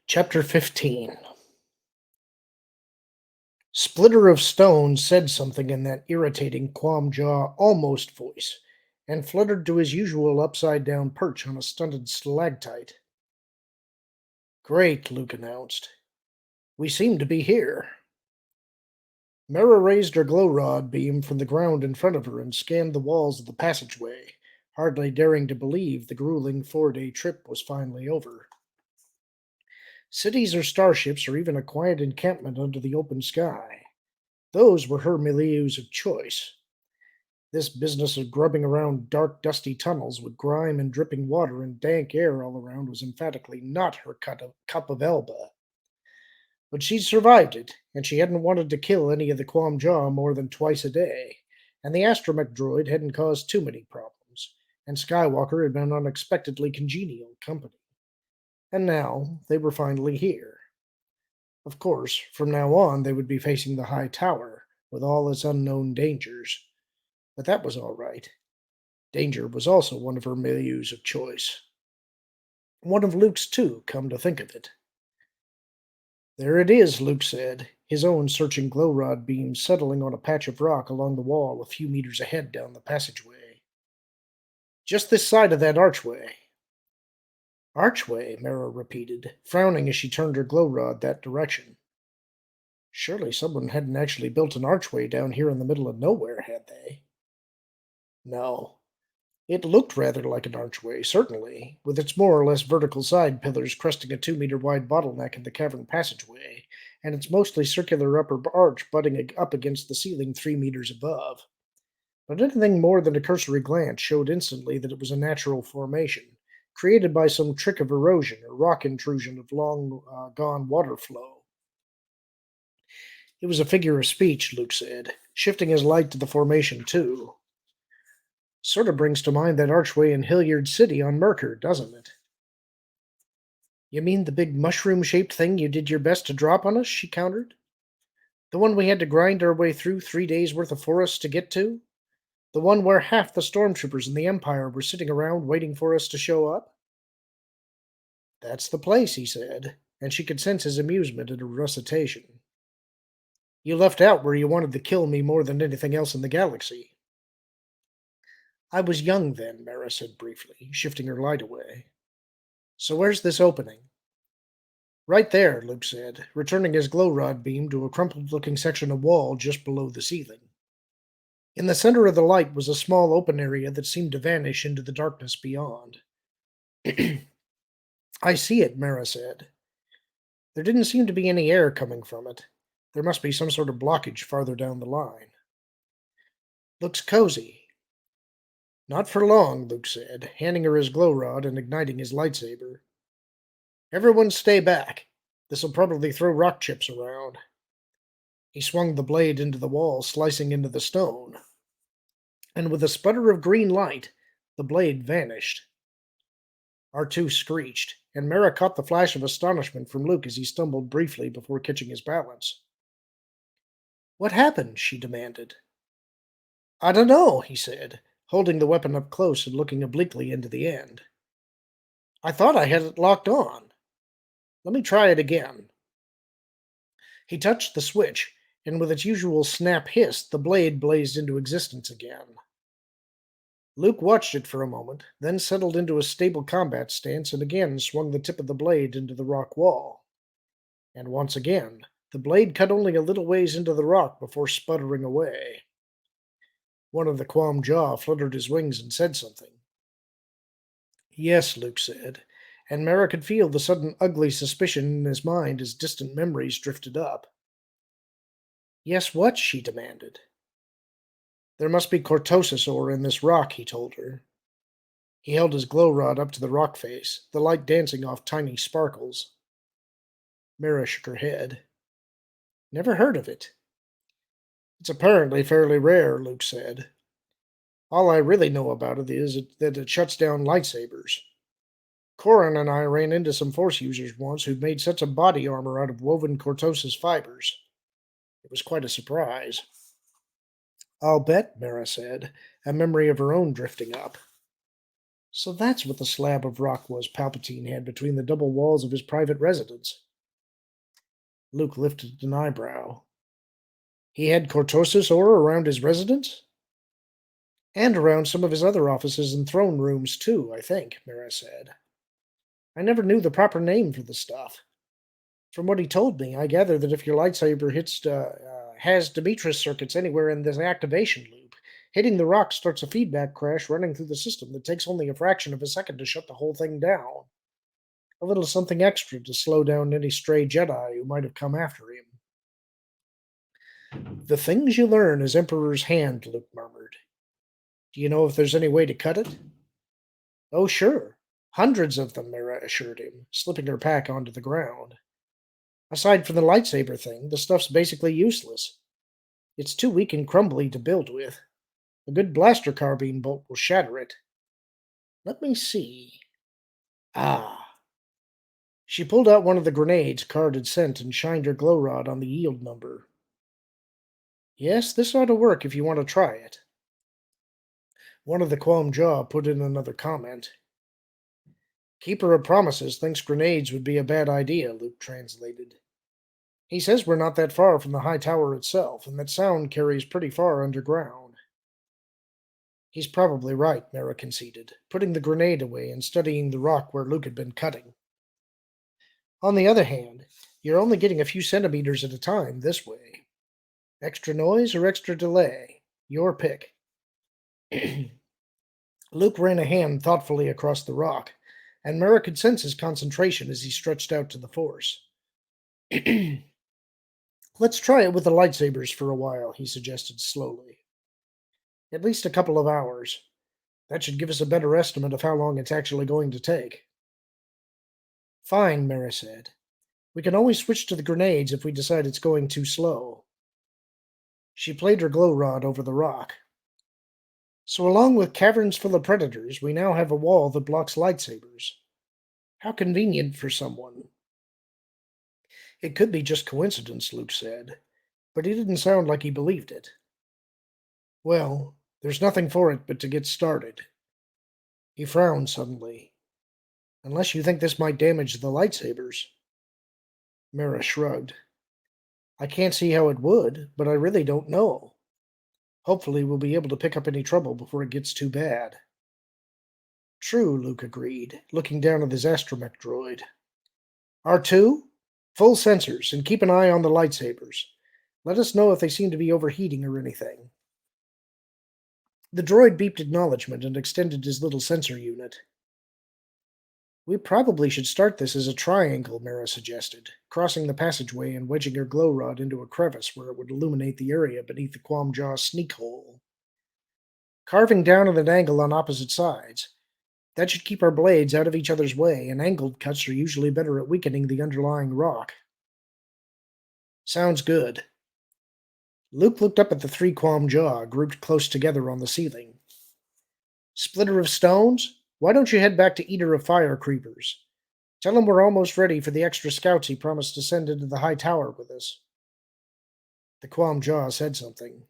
Chapter 15. Splitter of Stone said something in that irritating Quam-jaw almost voice, and fluttered to his usual upside-down perch on a stunted stalactite. "Great," Luke announced. "We seem to be here." Mara raised her glow rod beam from the ground in front of her and scanned the walls of the passageway, hardly daring to believe the grueling 4-day trip was finally over. Cities or starships or even a quiet encampment under the open sky. Those were her milieus of choice. This business of grubbing around dark, dusty tunnels with grime and dripping water and dank air all around was emphatically not her cup of Elba. But she'd survived it, and she hadn't wanted to kill any of the Quam-jaw more than twice a day, and the astromech droid hadn't caused too many problems, and Skywalker had been unexpectedly congenial company. And now they were finally here. Of course, from now on they would be facing the High Tower, with all its unknown dangers. But that was all right. Danger was also one of her milieus of choice. One of Luke's too, come to think of it. "There it is," Luke said, his own searching glow rod beam settling on a patch of rock along the wall a few meters ahead down the passageway. "Just this side of that archway." "Archway," Mara repeated, frowning as she turned her glow rod that direction. Surely someone hadn't actually built an archway down here in the middle of nowhere, had they? No. It looked rather like an archway, certainly, with its more or less vertical side pillars cresting a 2-meter wide bottleneck in the cavern passageway, and its mostly circular upper arch butting up against the ceiling 3 meters above. But anything more than a cursory glance showed instantly that it was a natural formation, created by some trick of erosion or rock intrusion of long gone water flow. It was a figure of speech, Luke said, shifting his light to the formation too. Sort of brings to mind that archway in Hilliard City on Merkur, doesn't it? "You mean the big mushroom-shaped thing you did your best to drop on us?" she countered. "The one we had to grind our way through 3 days' worth of forests to get to? The one where half the stormtroopers in the Empire were sitting around waiting for us to show up?" "That's the place," he said, and she could sense his amusement at her recitation. "You left out where you wanted to kill me more than anything else in the galaxy." "I was young then," Mara said briefly, shifting her light away. "So where's this opening?" "Right there," Luke said, returning his glow rod beam to a crumpled-looking section of wall just below the ceiling. In the center of the light was a small open area that seemed to vanish into the darkness beyond. "I see it," Mara said. "There didn't seem to be any air coming from it. There must be some sort of blockage farther down the line." "Looks cozy." "Not for long," Luke said, handing her his glow rod and igniting his lightsaber. "Everyone stay back. This'll probably throw rock chips around." He swung the blade into the wall, slicing into the stone. And with a sputter of green light, the blade vanished. R2 screeched, and Mara caught the flash of astonishment from Luke as he stumbled briefly before catching his balance. "What happened?" she demanded. "I dunno," he said, holding the weapon up close and looking obliquely into the end. "I thought I had it locked on. Let me try it again." He touched the switch, and with its usual snap hiss, the blade blazed into existence again. Luke watched it for a moment, then settled into a stable combat stance and again swung the tip of the blade into the rock wall. And once again, the blade cut only a little ways into the rock before sputtering away. One of the Quam-jaw fluttered his wings and said something. "Yes," Luke said, and Mara could feel the sudden ugly suspicion in his mind as distant memories drifted up. "Yes, what?" she demanded. "There must be cortosis ore in this rock," he told her. He held his glow rod up to the rock face, the light dancing off tiny sparkles. Mara shook her head. "Never heard of it." "It's apparently fairly rare," Luke said. "All I really know about it is that it shuts down lightsabers. Corin and I ran into some Force users once who'd made sets of body armor out of woven cortosis fibers. It was quite a surprise." "I'll bet," Mara said, a memory of her own drifting up. So that's what the slab of rock was Palpatine had between the double walls of his private residence. Luke lifted an eyebrow. He had cortosis ore around his residence? And around some of his other offices and throne rooms, too, I think, Mira said. I never knew the proper name for the stuff. From what he told me, I gather that if your lightsaber has Demetrius circuits anywhere in this activation loop, hitting the rock starts a feedback crash running through the system that takes only a fraction of a second to shut the whole thing down. A little something extra to slow down any stray Jedi who might have come after him. The things you learn as Emperor's Hand, Luke murmured. Do you know if there's any way to cut it? Oh, sure. Hundreds of them, Mira assured him, slipping her pack onto the ground. Aside from the lightsaber thing, the stuff's basically useless. It's too weak and crumbly to build with. A good blaster carbine bolt will shatter it. Let me see. Ah. She pulled out one of the grenades Card had sent and shined her glow rod on the yield number. Yes, this ought to work if you want to try it. One of the Qualm Jaw put in another comment. Keeper of Promises thinks grenades would be a bad idea, Luke translated. He says we're not that far from the high tower itself, and that sound carries pretty far underground. He's probably right, Mara conceded, putting the grenade away and studying the rock where Luke had been cutting. On the other hand, you're only getting a few centimeters at a time this way. Extra noise or extra delay? Your pick. Luke ran a hand thoughtfully across the rock, and Mara could sense his concentration as he stretched out to the Force. Let's try it with the lightsabers for a while, he suggested slowly. At least a couple of hours. That should give us a better estimate of how long it's actually going to take. Fine, Mara said. We can always switch to the grenades if we decide it's going too slow. She played her glow rod over the rock. So along with caverns full of predators, we now have a wall that blocks lightsabers. How convenient for someone. It could be just coincidence, Luke said, but he didn't sound like he believed it. Well, there's nothing for it but to get started. He frowned suddenly. Unless you think this might damage the lightsabers. Mara shrugged. I can't see how it would, but I really don't know. Hopefully we'll be able to pick up any trouble before it gets too bad. True, Luke agreed, looking down at his astromech droid. R2? Full sensors, and keep an eye on the lightsabers. Let us know if they seem to be overheating or anything. The droid beeped acknowledgement and extended his little sensor unit. We probably should start this as a triangle, Mara suggested, crossing the passageway and wedging her glow rod into a crevice where it would illuminate the area beneath the Qualm Jaw's sneak hole. Carving down at an angle on opposite sides. That should keep our blades out of each other's way, and angled cuts are usually better at weakening the underlying rock. Sounds good. Luke looked up at the three Qualm Jaw grouped close together on the ceiling. Splitter of Stones? Why don't you head back to Eater of Fire Creepers? Tell him we're almost ready for the extra scouts he promised to send into the high tower with us. The Qualm Jaw said something.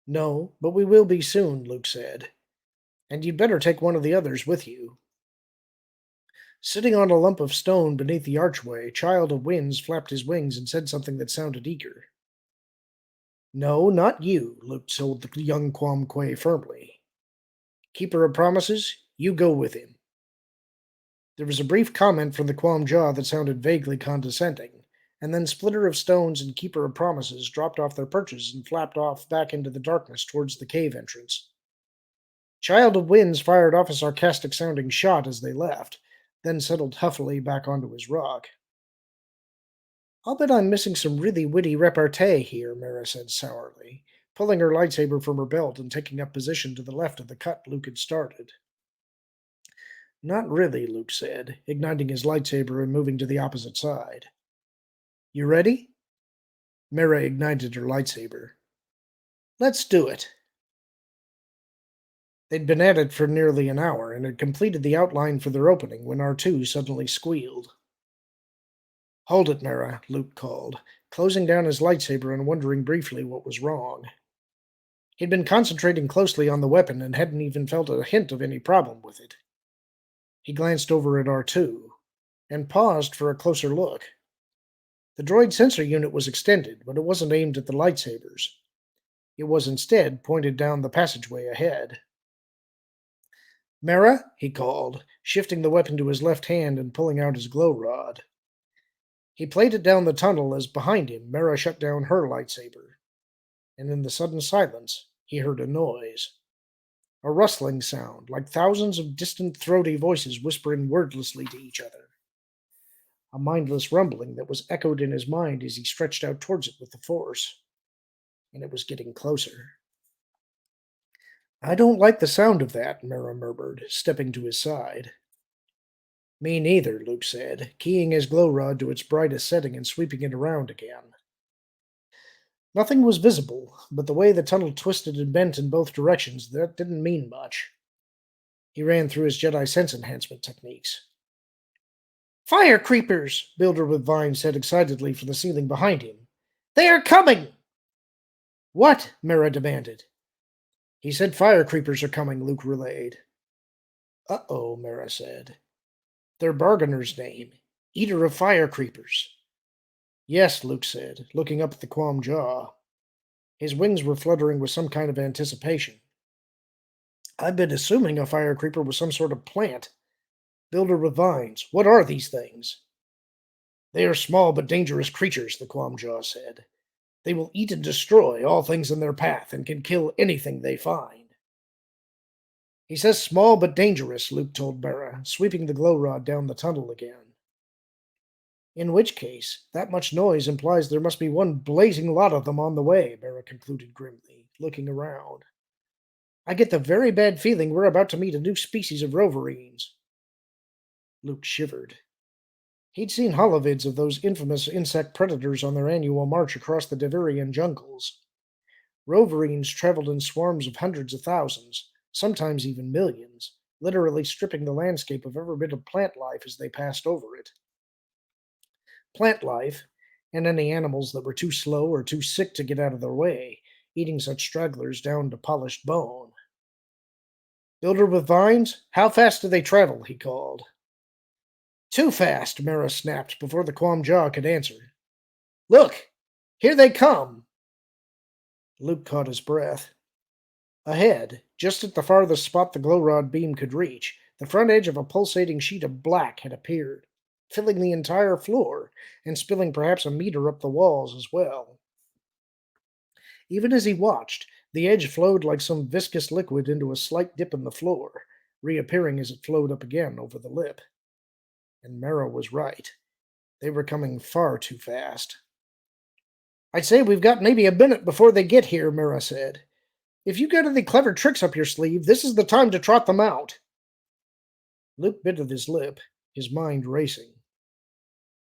No, but we will be soon, Luke said. And you'd better take one of the others with you. Sitting on a lump of stone beneath the archway, Child of Winds flapped his wings and said something that sounded eager. No, not you, Luke told the young Quam Quay firmly. Keeper of Promises, you go with him. There was a brief comment from the Quam Jaw that sounded vaguely condescending, and then Splitter of Stones and Keeper of Promises dropped off their perches and flapped off back into the darkness towards the cave entrance. Child of Winds fired off a sarcastic-sounding shot as they left, then settled huffily back onto his rock. I'll bet I'm missing some really witty repartee here, Mara said sourly, pulling her lightsaber from her belt and taking up position to the left of the cut Luke had started. Not really, Luke said, igniting his lightsaber and moving to the opposite side. You ready? Mara ignited her lightsaber. Let's do it. They'd been at it for nearly an hour and had completed the outline for their opening when R2 suddenly squealed. Hold it, Mara, Luke called, closing down his lightsaber and wondering briefly what was wrong. He'd been concentrating closely on the weapon and hadn't even felt a hint of any problem with it. He glanced over at R2 and paused for a closer look. The droid sensor unit was extended, but it wasn't aimed at the lightsabers. It was instead pointed down the passageway ahead. Mara, he called, shifting the weapon to his left hand and pulling out his glow rod. He played it down the tunnel as behind him Mara shut down her lightsaber. And in the sudden silence, he heard a noise. A rustling sound, like thousands of distant throaty voices whispering wordlessly to each other. A mindless rumbling that was echoed in his mind as he stretched out towards it with the force. And it was getting closer. I don't like the sound of that, Mara murmured, stepping to his side. Me neither, Luke said, keying his glow rod to its brightest setting and sweeping it around again. Nothing was visible, but the way the tunnel twisted and bent in both directions, that didn't mean much. He ran through his Jedi sense enhancement techniques. Fire creepers, Builder with Vine said excitedly from the ceiling behind him. They are coming! What? Mara demanded. He said fire creepers are coming, Luke relayed. Uh-oh, Mara said. Their bargainer's name. Eater of fire creepers. Yes, Luke said, looking up at the Quam Jaw. His wings were fluttering with some kind of anticipation. I've been assuming a fire creeper was some sort of plant. Builder with vines. What are these things? They are small but dangerous creatures, the Quam Jaw said. They will eat and destroy all things in their path and can kill anything they find. He says small but dangerous, Luke told Mara, sweeping the glow rod down the tunnel again. In which case, that much noise implies there must be one blazing lot of them on the way, Mara concluded grimly, looking around. I get the very bad feeling we're about to meet a new species of roverines. Luke shivered. He'd seen holovids of those infamous insect predators on their annual march across the Deverian jungles. Roverines traveled in swarms of hundreds of thousands, sometimes even millions, literally stripping the landscape of every bit of plant life as they passed over it. Plant life, and any animals that were too slow or too sick to get out of their way, eating such stragglers down to polished bone. Builder with vines, how fast do they travel? He called. Too fast, Mara snapped before the Quam Jaw could answer. Look! Here they come! Luke caught his breath. Ahead, just at the farthest spot the glow rod beam could reach, the front edge of a pulsating sheet of black had appeared, filling the entire floor and spilling perhaps a meter up the walls as well. Even as he watched, the edge flowed like some viscous liquid into a slight dip in the floor, reappearing as it flowed up again over the lip. And Mara was right. They were coming far too fast. I'd say we've got maybe a minute before they get here, Mara said. If you got any clever tricks up your sleeve, this is the time to trot them out. Luke bit at his lip, his mind racing.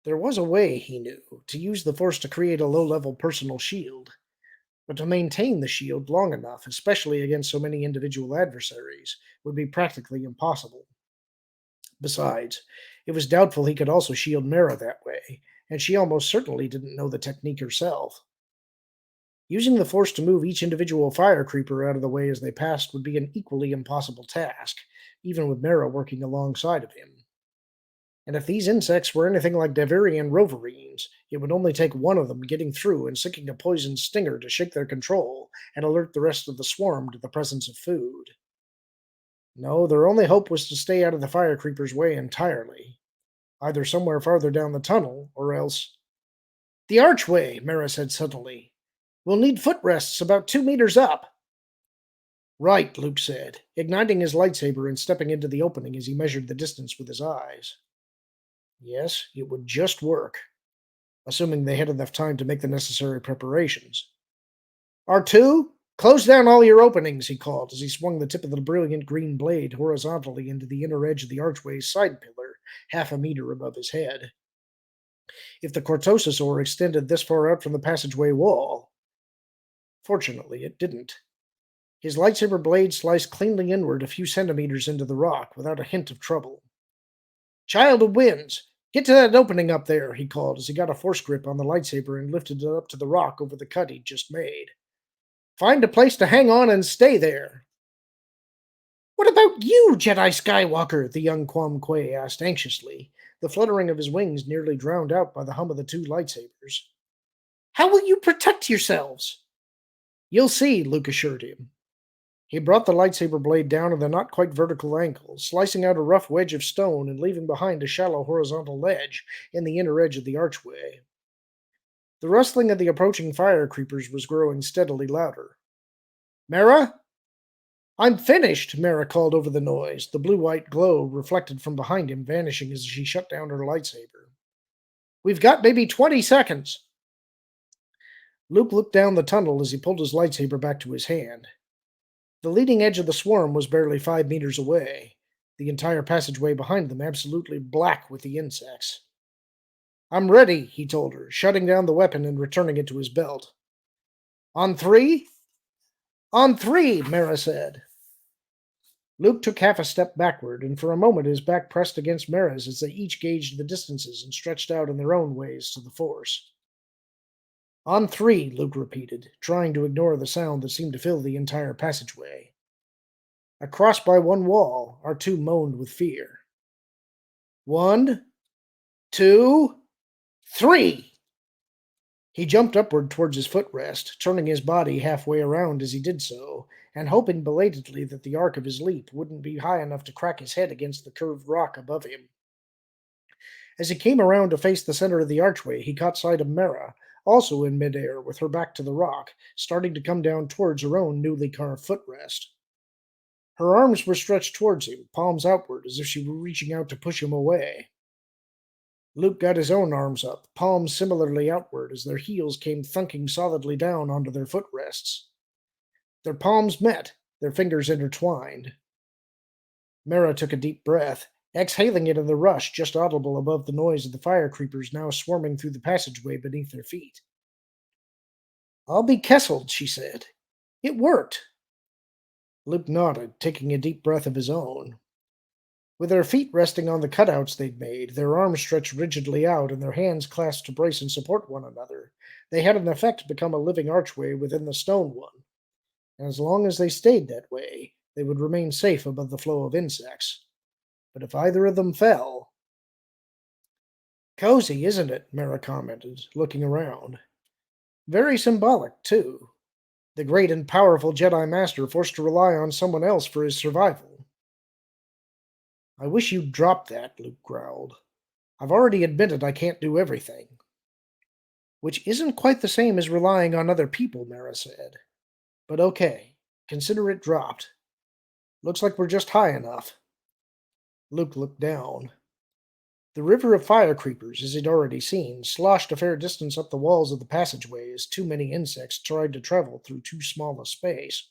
There was a way, he knew, to use the Force to create a low-level personal shield. But to maintain the shield long enough, especially against so many individual adversaries, would be practically impossible. Besides, it was doubtful he could also shield Mara that way, and she almost certainly didn't know the technique herself. Using the Force to move each individual fire creeper out of the way as they passed would be an equally impossible task, even with Mara working alongside of him. And if these insects were anything like Deverian roverines, it would only take one of them getting through and sinking a poisoned stinger to shake their control and alert the rest of the swarm to the presence of food. No, their only hope was to stay out of the fire creeper's way entirely, either somewhere farther down the tunnel, or else... The archway, Mara said suddenly. We'll need footrests about 2 meters up. Right, Luke said, igniting his lightsaber and stepping into the opening as he measured the distance with his eyes. Yes, it would just work, assuming they had enough time to make the necessary preparations. R2, close down all your openings, he called as he swung the tip of the brilliant green blade horizontally into the inner edge of the archway's side pillar, half a meter above his head. If the cortosis ore extended this far out from the passageway wall. Fortunately, it didn't. His lightsaber blade sliced cleanly inward a few centimeters into the rock without a hint of trouble. Child of Winds, get to that opening up there, he called as he got a force grip on the lightsaber and lifted it up to the rock over the cut he'd just made. Find a place to hang on and stay there. What about you, Jedi Skywalker? The young Quam Quay asked anxiously, the fluttering of his wings nearly drowned out by the hum of the two lightsabers. How will you protect yourselves? You'll see, Luke assured him. He brought the lightsaber blade down at a not quite vertical angle, slicing out a rough wedge of stone and leaving behind a shallow horizontal ledge in the inner edge of the archway. The rustling of the approaching fire creepers was growing steadily louder. Mara? I'm finished, Mara called over the noise, the blue-white glow reflected from behind him vanishing as she shut down her lightsaber. We've got maybe 20 seconds. Luke looked down the tunnel as he pulled his lightsaber back to his hand. The leading edge of the swarm was barely 5 meters away, the entire passageway behind them absolutely black with the insects. I'm ready, he told her, shutting down the weapon and returning it to his belt. On three? On three, Mara said. Luke took half a step backward, and for a moment his back pressed against Mara's as they each gauged the distances and stretched out in their own ways to the Force. On three, Luke repeated, trying to ignore the sound that seemed to fill the entire passageway. Across by one wall, R2 moaned with fear. 1, 2, 3! He jumped upward towards his footrest, turning his body halfway around as he did so, and hoping belatedly that the arc of his leap wouldn't be high enough to crack his head against the curved rock above him. As he came around to face the center of the archway, he caught sight of Mara, also in midair with her back to the rock, starting to come down towards her own newly carved footrest. Her arms were stretched towards him, palms outward, as if she were reaching out to push him away. Luke got his own arms up, palms similarly outward, as their heels came thunking solidly down onto their footrests. Their palms met, their fingers intertwined. Mara took a deep breath, exhaling it in the rush just audible above the noise of the fire creepers now swarming through the passageway beneath their feet. I'll be Kesseled, she said. It worked. Luke nodded, taking a deep breath of his own. With their feet resting on the cutouts they'd made, their arms stretched rigidly out and their hands clasped to brace and support one another, they had in effect become a living archway within the stone one. And as long as they stayed that way, they would remain safe above the flow of insects. But if either of them fell... Cozy, isn't it? Mara commented, looking around. Very symbolic, too. The great and powerful Jedi Master forced to rely on someone else for his survival. I wish you'd drop that, Luke growled. I've already admitted I can't do everything. Which isn't quite the same as relying on other people, Mara said. But okay, consider it dropped. Looks like we're just high enough. Luke looked down. The river of fire creepers, as he'd already seen, sloshed a fair distance up the walls of the passageway as too many insects tried to travel through too small a space.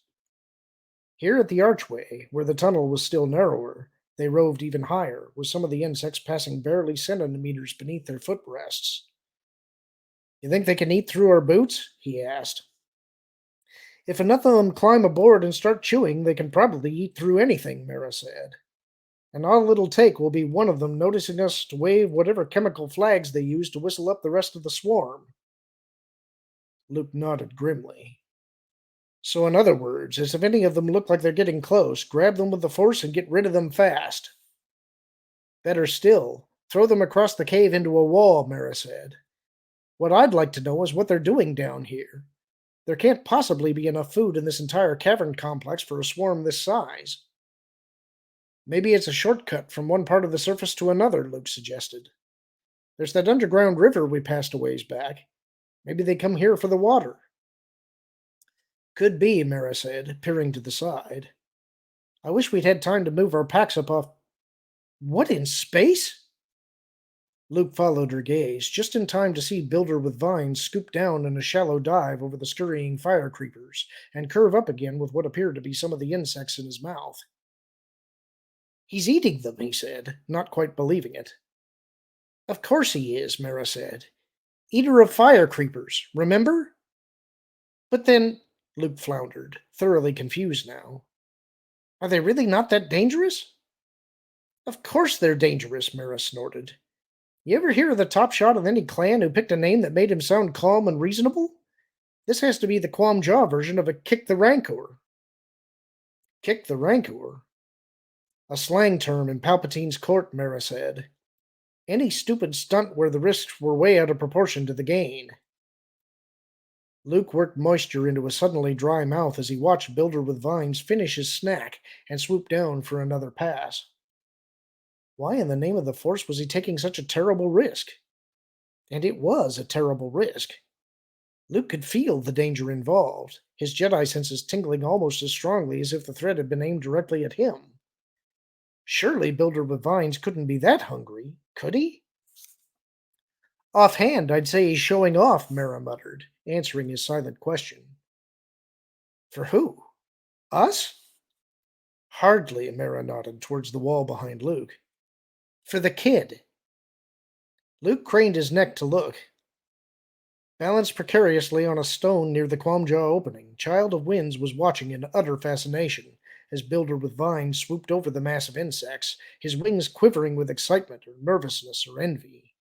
Here at the archway, where the tunnel was still narrower, they roved even higher, with some of the insects passing barely centimeters beneath their footrests. You think they can eat through our boots? He asked. If enough of them climb aboard and start chewing, they can probably eat through anything, Mara said. And all it'll take will be one of them noticing us to wave whatever chemical flags they use to whistle up the rest of the swarm. Luke nodded grimly. So in other words, as if any of them look like they're getting close, grab them with the Force and get rid of them fast. Better still, throw them across the cave into a wall, Mara said. What I'd like to know is what they're doing down here. There can't possibly be enough food in this entire cavern complex for a swarm this size. Maybe it's a shortcut from one part of the surface to another, Luke suggested. There's that underground river we passed a ways back. Maybe they come here for the water. Could be, Mara said, peering to the side. I wish we'd had time to move our packs up off... What in space? Luke followed her gaze, just in time to see Builder with Vines scoop down in a shallow dive over the scurrying fire creepers, and curve up again with what appeared to be some of the insects in his mouth. He's eating them, he said, not quite believing it. Of course he is, Mara said. Eater of fire creepers, remember? But then, Luke floundered, thoroughly confused now. Are they really not that dangerous? Of course they're dangerous, Mara snorted. You ever hear of the top shot of any clan who picked a name that made him sound calm and reasonable? This has to be the Quam-Jaw version of a kick the rancor. Kick the rancor? A slang term in Palpatine's court, Mara said. Any stupid stunt where the risks were way out of proportion to the gain. Luke worked moisture into a suddenly dry mouth as he watched Builder with Vines finish his snack and swoop down for another pass. Why in the name of the Force was he taking such a terrible risk? And it was a terrible risk. Luke could feel the danger involved, his Jedi senses tingling almost as strongly as if the threat had been aimed directly at him. Surely Builder with Vines couldn't be that hungry, could he? Offhand, I'd say he's showing off, Mara muttered, answering his silent question. For who? Us? Hardly, Mara nodded towards the wall behind Luke. For the kid. Luke craned his neck to look. Balanced precariously on a stone near the Quam-Jaw opening, Child of Winds was watching in utter fascination as Builder with Vines swooped over the mass of insects, his wings quivering with excitement or nervousness or envy.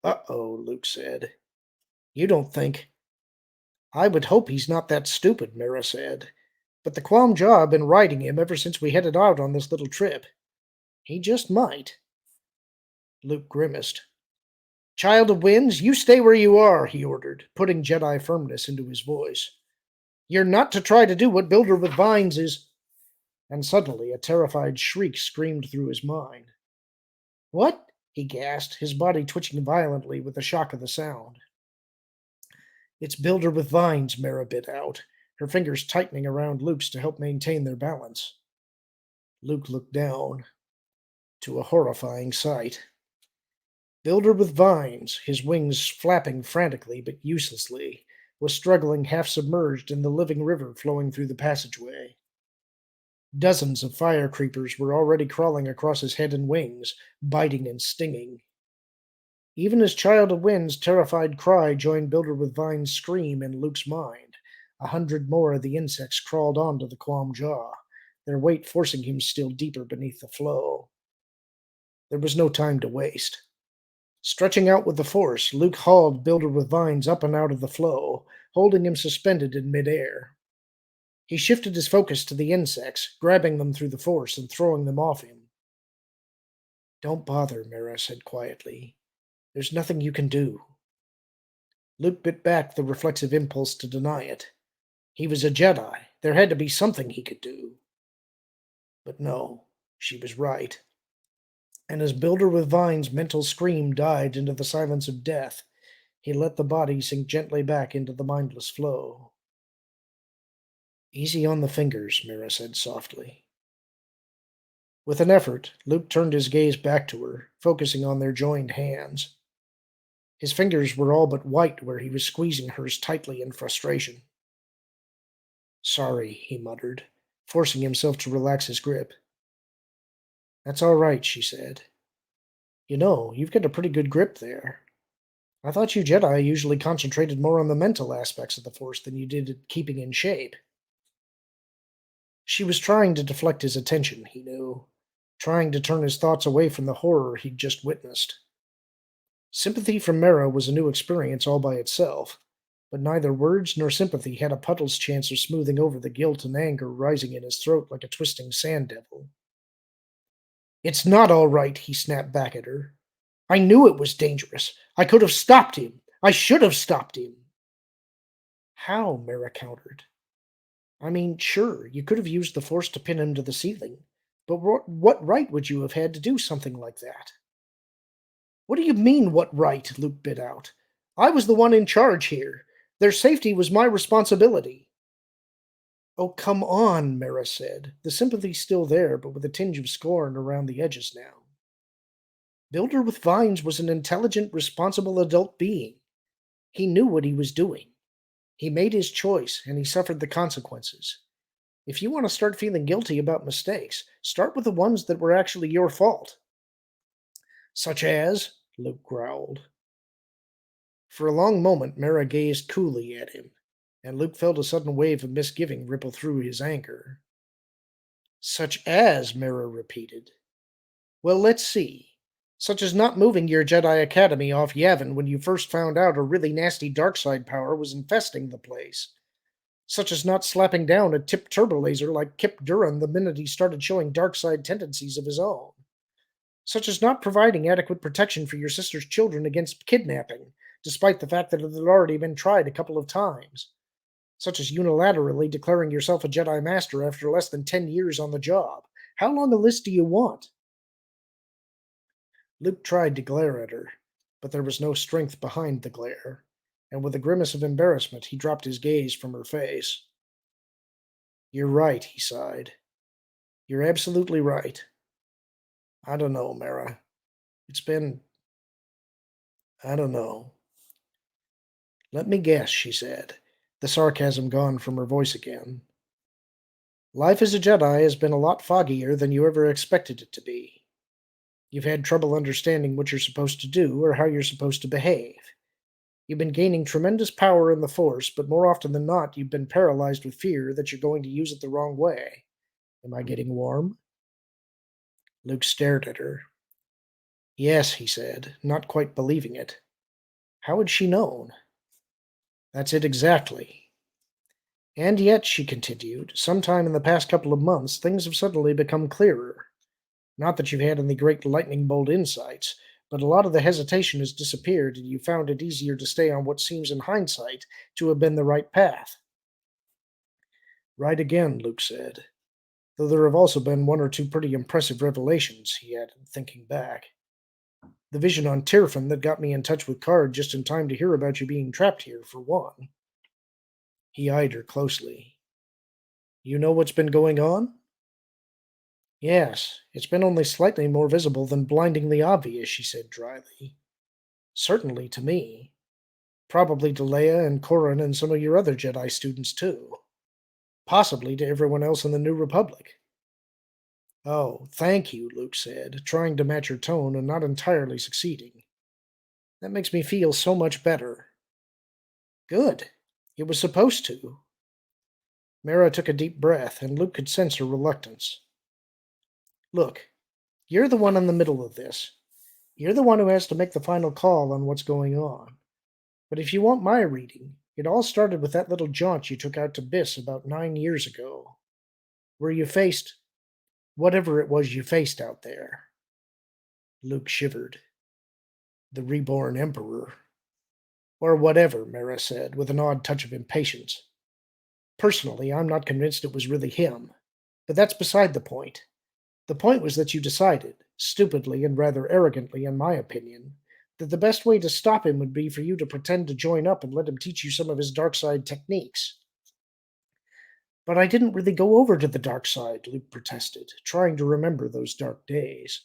Uh-oh, Luke said. You don't think... I would hope he's not that stupid, Mara said. But the Quam-Jaw have been riding him ever since we headed out on this little trip. He just might. Luke grimaced. Child of Winds, you stay where you are, he ordered, putting Jedi firmness into his voice. You're not to try to do what Builder with Vines is... And suddenly a terrified shriek screamed through his mind. What? He gasped, his body twitching violently with the shock of the sound. It's Builder with Vines, Mara bit out, her fingers tightening around Luke's to help maintain their balance. Luke looked down to a horrifying sight. Builder with Vines, his wings flapping frantically but uselessly, was struggling half submerged in the living river flowing through the passageway. Dozens of fire creepers were already crawling across his head and wings, biting and stinging. Even as Child of Wind's terrified cry joined Builder with Vines' scream in Luke's mind, 100 more of the insects crawled onto the Quam-Jaw, their weight forcing him still deeper beneath the flow. There was no time to waste. Stretching out with the Force, Luke hauled Builder with Vines up and out of the flow, holding him suspended in midair. He shifted his focus to the insects, grabbing them through the Force and throwing them off him. Don't bother, Mara said quietly. There's nothing you can do. Luke bit back the reflexive impulse to deny it. He was a Jedi. There had to be something he could do. But no, she was right. And as Builder with Vines' mental scream died into the silence of death, he let the body sink gently back into the mindless flow. Easy on the fingers, Mara said softly. With an effort, Luke turned his gaze back to her, focusing on their joined hands. His fingers were all but white where he was squeezing hers tightly in frustration. Sorry, he muttered, forcing himself to relax his grip. That's all right, she said. You know, you've got a pretty good grip there. I thought you Jedi usually concentrated more on the mental aspects of the Force than you did at keeping in shape. She was trying to deflect his attention, he knew, trying to turn his thoughts away from the horror he'd just witnessed. Sympathy from Mara was a new experience all by itself, but neither words nor sympathy had a puddle's chance of smoothing over the guilt and anger rising in his throat like a twisting sand devil. It's not all right, he snapped back at her. I knew it was dangerous. I could have stopped him. I should have stopped him. How? Mara countered. I mean, sure, you could have used the Force to pin him to the ceiling, but what right would you have had to do something like that? What do you mean, what right? Luke bit out. I was the one in charge here. Their safety was my responsibility. Oh, come on, Mara said, the sympathy still there, but with a tinge of scorn around the edges now. Builder with Vines was an intelligent, responsible adult being. He knew what he was doing. He made his choice, and he suffered the consequences. If you want to start feeling guilty about mistakes, start with the ones that were actually your fault. Such as? Luke growled. For a long moment, Mara gazed coolly at him, and Luke felt a sudden wave of misgiving ripple through his anger. Such as? Mara repeated. Well, let's see. such as not moving your Jedi Academy off Yavin when you first found out a really nasty dark side power was infesting the place, such as not slapping down a tipped turbolaser like Kip Duran the minute he started showing dark side tendencies of his own, such as not providing adequate protection for your sister's children against kidnapping, despite the fact that it had already been tried a couple of times, such as unilaterally declaring yourself a Jedi Master after less than 10 years on the job. How long a list do you want? Luke tried to glare at her, but there was no strength behind the glare, and with a grimace of embarrassment he dropped his gaze from her face. You're right, he sighed. You're absolutely right. I don't know, Mara. It's been. I don't know. Let me guess, she said, the sarcasm gone from her voice again. Life as a Jedi has been a lot foggier than you ever expected it to be. You've had trouble understanding what you're supposed to do or how you're supposed to behave. You've been gaining tremendous power in the Force, but more often than not, you've been paralyzed with fear that you're going to use it the wrong way. Am I getting warm? Luke stared at her. Yes, he said, not quite believing it. How had she known? That's it exactly. And yet, she continued, sometime in the past couple of months, things have suddenly become clearer. Not that you've had any great lightning bolt insights, but a lot of the hesitation has disappeared, and you found it easier to stay on what seems in hindsight to have been the right path. Right again, Luke said. Though there have also been one or two pretty impressive revelations, he added, thinking back. The vision on Tirfan that got me in touch with Card just in time to hear about you being trapped here, for one. He eyed her closely. You know what's been going on? Yes, it's been only slightly more visible than blindingly obvious, she said dryly. Certainly to me. Probably to Leia and Corran and some of your other Jedi students, too. Possibly to everyone else in the New Republic. Oh, thank you, Luke said, trying to match her tone and not entirely succeeding. That makes me feel so much better. Good. It was supposed to. Mara took a deep breath, and Luke could sense her reluctance. Look, you're the one in the middle of this. You're the one who has to make the final call on what's going on. But if you want my reading, it all started with that little jaunt you took out to Biss about 9 years ago, where you faced whatever it was you faced out there. Luke shivered. The reborn Emperor. Or whatever, Mara said, with an odd touch of impatience. Personally, I'm not convinced it was really him. But that's beside the point. The point was that you decided, stupidly and rather arrogantly, in my opinion, that the best way to stop him would be for you to pretend to join up and let him teach you some of his dark side techniques. But I didn't really go over to the dark side, Luke protested, trying to remember those dark days.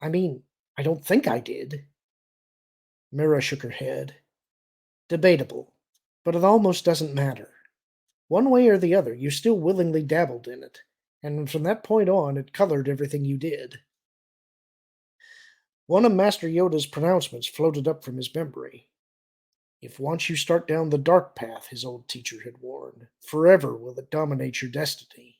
I mean, I don't think I did. Mira shook her head. Debatable, but it almost doesn't matter. One way or the other, you still willingly dabbled in it, and from that point on, it colored everything you did. One of Master Yoda's pronouncements floated up from his memory. If once you start down the dark path, his old teacher had warned, forever will it dominate your destiny.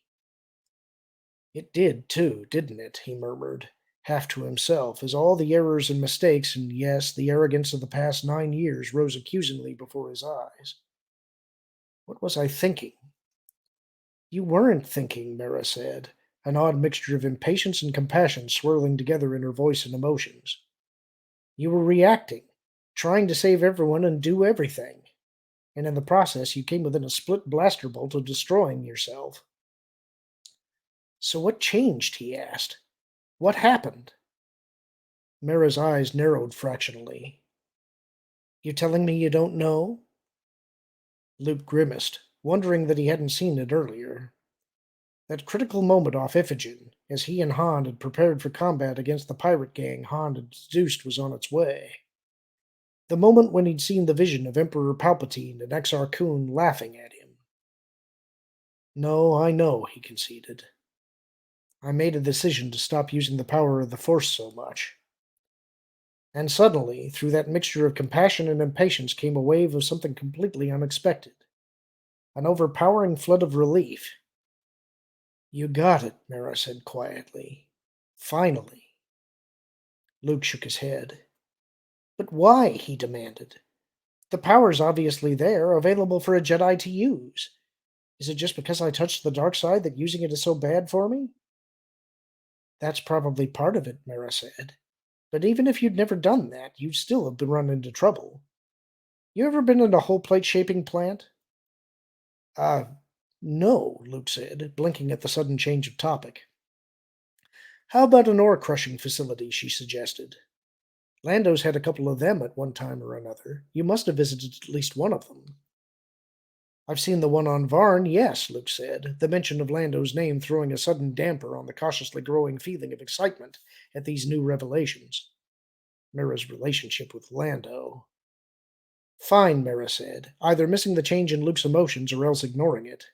It did, too, didn't it? He murmured, half to himself, as all the errors and mistakes, and yes, the arrogance of the past 9 years rose accusingly before his eyes. What was I thinking? You weren't thinking, Mara said, an odd mixture of impatience and compassion swirling together in her voice and emotions. You were reacting, trying to save everyone and do everything. And in the process, you came within a split blaster bolt of destroying yourself. So what changed? He asked. What happened? Mara's eyes narrowed fractionally. You telling me you don't know? Luke grimaced, wondering that he hadn't seen it earlier. That critical moment off Iphigenia, as he and Han had prepared for combat against the pirate gang Han had deduced was on its way. The moment when he'd seen the vision of Emperor Palpatine and Exar Kun laughing at him. No, I know, he conceded. I made a decision to stop using the power of the Force so much. And suddenly, through that mixture of compassion and impatience came a wave of something completely unexpected. An overpowering flood of relief. You got it, Mara said quietly. Finally. Luke shook his head. But why? He demanded. The power's obviously there, available for a Jedi to use. Is it just because I touched the dark side that using it is so bad for me? That's probably part of it, Mara said. But even if you'd never done that, you'd still have been run into trouble. You ever been in a whole plate shaping plant? Uh, no, Luke said, blinking at the sudden change of topic. How about an ore crushing facility? She suggested. Lando's had a couple of them at one time or another. You must have visited at least one of them. I've seen the one on Varn, yes, Luke said, the mention of Lando's name throwing a sudden damper on the cautiously growing feeling of excitement at these new revelations. Mira's relationship with Lando. Fine, Mira said, either missing the change in Luke's emotions or else ignoring it.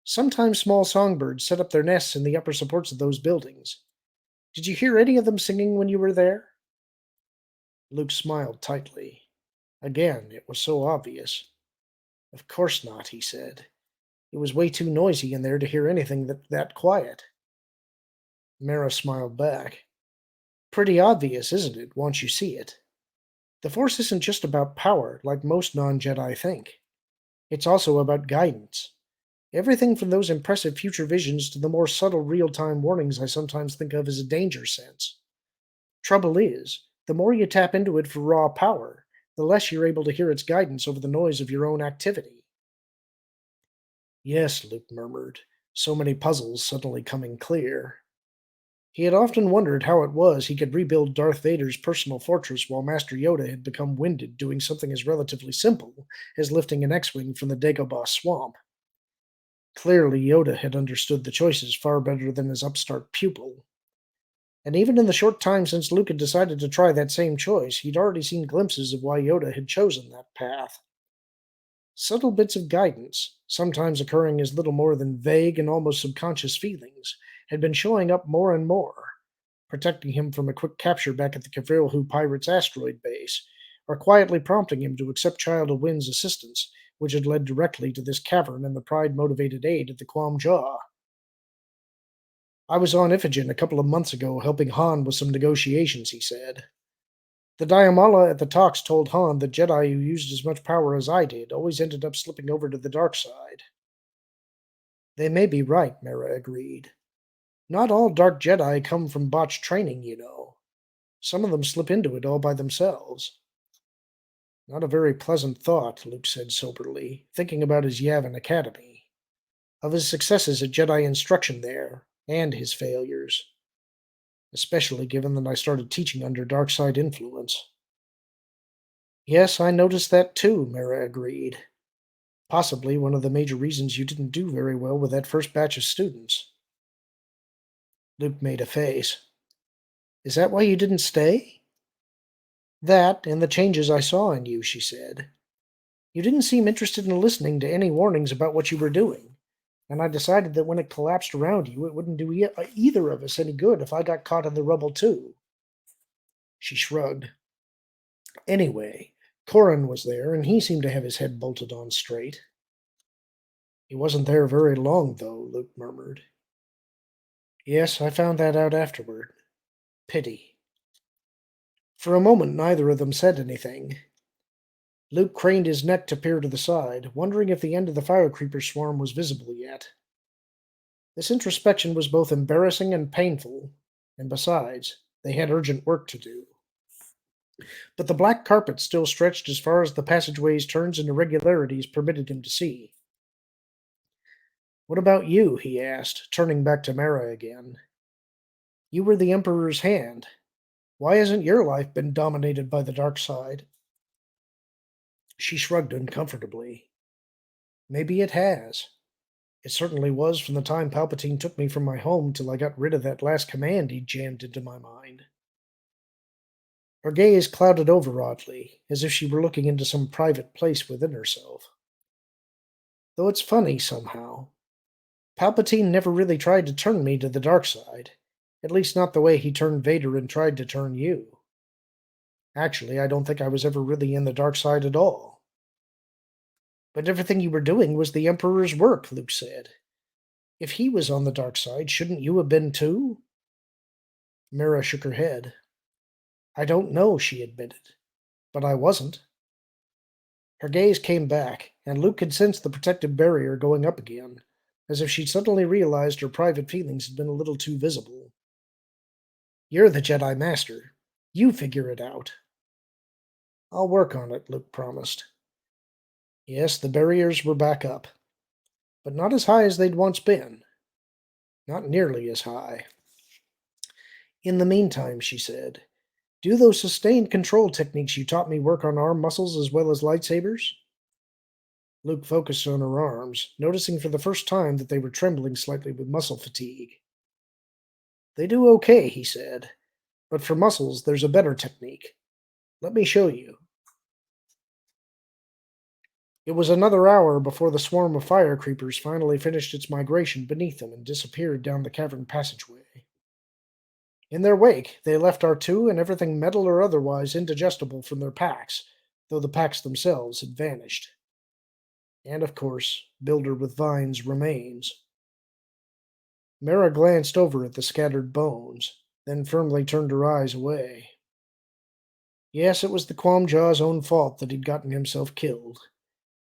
Sometimes small songbirds set up their nests in the upper supports of those buildings. Did you hear any of them singing when you were there? Luke smiled tightly. Again, it was so obvious. Of course not, he said. It was way too noisy in there to hear anything that quiet. Mara smiled back. Pretty obvious, isn't it, once you see it? The Force isn't just about power, like most non-Jedi think. It's also about guidance. Everything from those impressive future visions to the more subtle real-time warnings I sometimes think of as a danger sense. Trouble is, the more you tap into it for raw power, the less you're able to hear its guidance over the noise of your own activity. Yes, Luke murmured, so many puzzles suddenly coming clear. He had often wondered how it was he could rebuild Darth Vader's personal fortress while Master Yoda had become winded doing something as relatively simple as lifting an X-Wing from the Dagobah swamp. Clearly, Yoda had understood the choices far better than his upstart pupil. And even in the short time since Luke had decided to try that same choice, he'd already seen glimpses of why Yoda had chosen that path. Subtle bits of guidance, sometimes occurring as little more than vague and almost subconscious feelings, had been showing up more and more, protecting him from a quick capture back at the Kavrilhu Pirates asteroid base, or quietly prompting him to accept Child of Wind's assistance, which had led directly to this cavern and the pride-motivated aid at the Quam Jaw. I was on Iphigenia a couple of months ago helping Han with some negotiations, he said. The Diamala at the talks told Han that Jedi who used as much power as I did always ended up slipping over to the dark side. They may be right, Mara agreed. Not all dark Jedi come from botched training, you know. Some of them slip into it all by themselves. Not a very pleasant thought, Luke said soberly, thinking about his Yavin Academy, of his successes at Jedi instruction there, and his failures, especially given that I started teaching under dark side influence. Yes, I noticed that too, Mara agreed. Possibly one of the major reasons you didn't do very well with that first batch of students. Luke made a face. Is that why you didn't stay? That, and the changes I saw in you, she said. You didn't seem interested in listening to any warnings about what you were doing, and I decided that when it collapsed around you, it wouldn't do either of us any good if I got caught in the rubble too. She shrugged. Anyway, Corran was there, and he seemed to have his head bolted on straight. He wasn't there very long, though, Luke murmured. Yes, I found that out afterward. Pity. For a moment, neither of them said anything. Luke craned his neck to peer to the side, wondering if the end of the fire creeper swarm was visible yet. This introspection was both embarrassing and painful, and besides, they had urgent work to do. But the black carpet still stretched as far as the passageway's turns and irregularities permitted him to see. What about you? He asked, turning back to Mara again. You were the Emperor's hand. Why hasn't your life been dominated by the dark side? She shrugged uncomfortably. Maybe it has. It certainly was from the time Palpatine took me from my home till I got rid of that last command he jammed into my mind. Her gaze clouded over oddly, as if she were looking into some private place within herself. Though it's funny, somehow. Palpatine never really tried to turn me to the dark side. At least not the way he turned Vader and tried to turn you. Actually, I don't think I was ever really in the dark side at all. But everything you were doing was the Emperor's work, Luke said. If he was on the dark side, shouldn't you have been too? Mira shook her head. I don't know, she admitted, but I wasn't. Her gaze came back, and Luke could sense the protective barrier going up again, as if she'd suddenly realized her private feelings had been a little too visible. You're the Jedi Master. You figure it out. I'll work on it, Luke promised. Yes, the barriers were back up, but not as high as they'd once been. Not nearly as high. In the meantime, she said, do those sustained control techniques you taught me work on arm muscles as well as lightsabers? Luke focused on her arms, noticing for the first time that they were trembling slightly with muscle fatigue. They do okay, he said, but for muscles there's a better technique. Let me show you. It was another hour before the swarm of fire creepers finally finished its migration beneath them and disappeared down the cavern passageway. In their wake, they left R2 and everything metal or otherwise indigestible from their packs, though the packs themselves had vanished. And of course, Builder with Vine's remains. Mara glanced over at the scattered bones, then firmly turned her eyes away. Yes, it was the Quamjaw's own fault that he'd gotten himself killed.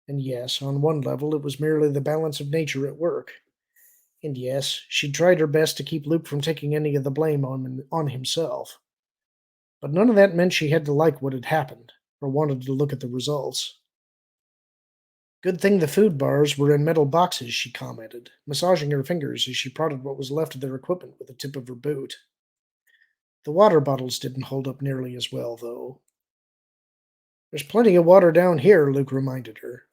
And yes, on one level, it was merely the balance of nature at work. And yes, she'd tried her best to keep Luke from taking any of the blame on himself. But none of that meant she had to like what had happened, or wanted to look at the results. Good thing the food bars were in metal boxes, she commented, massaging her fingers as she prodded what was left of their equipment with the tip of her boot. The water bottles didn't hold up nearly as well, though. There's plenty of water down here, Luke reminded her.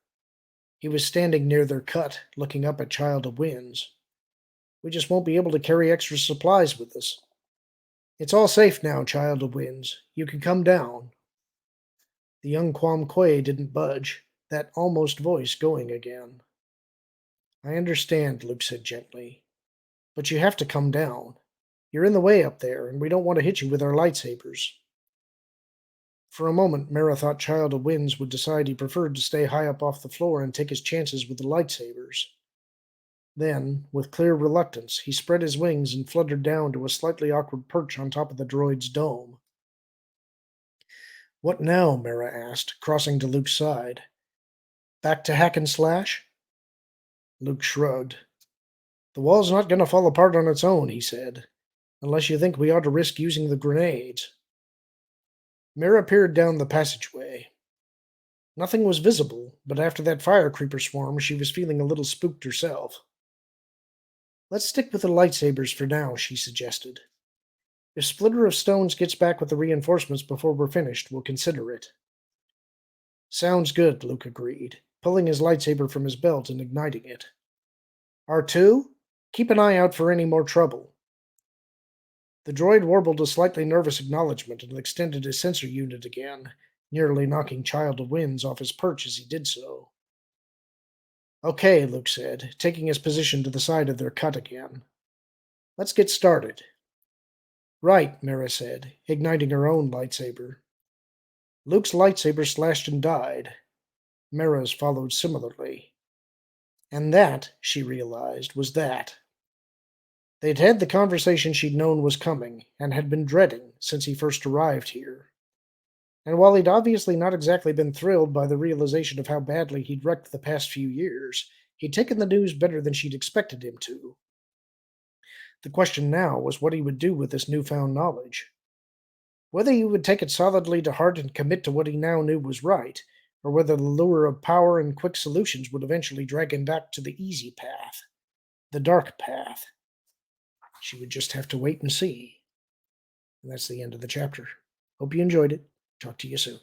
He was standing near their cut, looking up at Child of Winds. We just won't be able to carry extra supplies with us. It's all safe now, Child of Winds. You can come down. The young Quam Quay didn't budge, that almost voice going again. I understand, Luke said gently. But you have to come down. You're in the way up there, and we don't want to hit you with our lightsabers. For a moment, Mara thought Child of Winds would decide he preferred to stay high up off the floor and take his chances with the lightsabers. Then, with clear reluctance, he spread his wings and fluttered down to a slightly awkward perch on top of the droid's dome. What now? Mara asked, crossing to Luke's side. Back to hack and slash? Luke shrugged. The wall's not going to fall apart on its own, he said, unless you think we ought to risk using the grenades. Mara peered down the passageway. Nothing was visible, but after that fire creeper swarm, she was feeling a little spooked herself. Let's stick with the lightsabers for now, she suggested. If Splitter of Stones gets back with the reinforcements before we're finished, we'll consider it. Sounds good, Luke agreed, pulling his lightsaber from his belt and igniting it. R2, keep an eye out for any more trouble. The droid warbled a slightly nervous acknowledgement and extended his sensor unit again, nearly knocking Child of Winds off his perch as he did so. Okay, Luke said, taking his position to the side of their cut again. Let's get started. Right, Mara said, igniting her own lightsaber. Luke's lightsaber slashed and died. Mara's followed similarly. And that, she realized, was that. They'd had the conversation she'd known was coming, and had been dreading since he first arrived here. And while he'd obviously not exactly been thrilled by the realization of how badly he'd wrecked the past few years, he'd taken the news better than she'd expected him to. The question now was what he would do with this newfound knowledge. Whether he would take it solidly to heart and commit to what he now knew was right, or whether the lure of power and quick solutions would eventually drag him back to the easy path, the dark path. She would just have to wait and see. And that's the end of the chapter. Hope you enjoyed it. Talk to you soon.